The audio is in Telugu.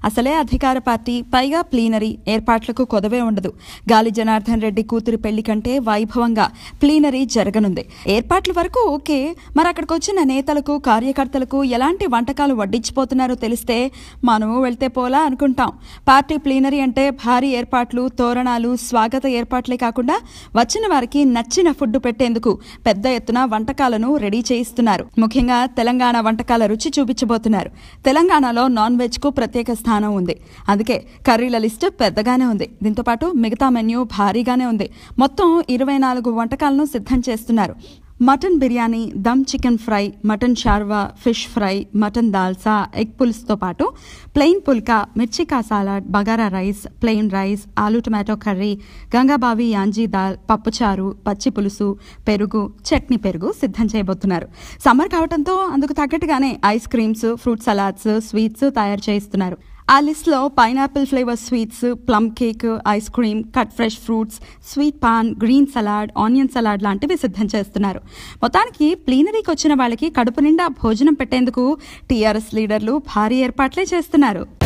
అసలే అధికార పార్టీ, పైగా ప్లీనరీ ఏర్పాట్లకు కొదవే ఉండదు. గాలి జనార్దన్ రెడ్డి కూతురి పెళ్లి కంటే వైభవంగా ప్లీనరీ జరగనుంది. ఏర్పాట్ల వరకు ఓకే, మరి అక్కడికి వచ్చిన నేతలకు, కార్యకర్తలకు ఎలాంటి వంటకాలు వడ్డించిపోతున్నారో తెలిస్తే మనము వెళ్తే పోలా అనుకుంటాం. పార్టీ ప్లీనరీ అంటే భారీ ఏర్పాట్లు, తోరణాలు, స్వాగత ఏర్పాట్లే కాకుండా వచ్చిన వారికి నచ్చిన ఫుడ్ పెట్టేందుకు పెద్ద ఎత్తున వంటకాలను రెడీ చేయిస్తున్నారు. ముఖ్యంగా తెలంగాణ వంటకాల రుచి చూపించబోతున్నారు. తెలంగాణలో నాన్ వెజ్ కు ప్రత్యేక స్థానం ఉంది. అందుకే కర్రీల లిస్టు పెద్దగానే ఉంది. దీంతో పాటు మిగతా మెన్యూ భారీగానే ఉంది. మొత్తం 24 వంటకాలను సిద్ధం చేస్తున్నారు. Mutton biryani, dum chicken fry, mutton షార్వా, fish fry, mutton dalcha, egg పులుసుతో పాటు ప్లెయిన్ పుల్కా, మిర్చికా సాలాడ్, బగారా రైస్, ప్లెయిన్ రైస్, ఆలూ టమాటో కర్రీ, గంగాబావి యాంజీ దాల్, పప్పుచారు, పచ్చి పులుసు, పెరుగు, చట్నీ పెరుగు సిద్ధం చేయబోతున్నారు. సమ్మర్ కావడంతో అందుకు తగ్గట్టుగానే ice creams, fruit salads, sweets తయారు చేయిస్తున్నారు. ఆ లిస్ట్లో pineapple flavour sweets, plum cake, ice cream, cut fresh fruits, sweet pan, green salad, onion salad లాంటివి సిద్ధం చేస్తున్నారు. మొత్తానికి ప్లీనరీకి వచ్చిన వాళ్ళకి కడుపు నిండా భోజనం పెట్టేందుకు టీఆర్ఎస్ లీడర్లు భారీ ఏర్పాట్లే చేస్తున్నారు.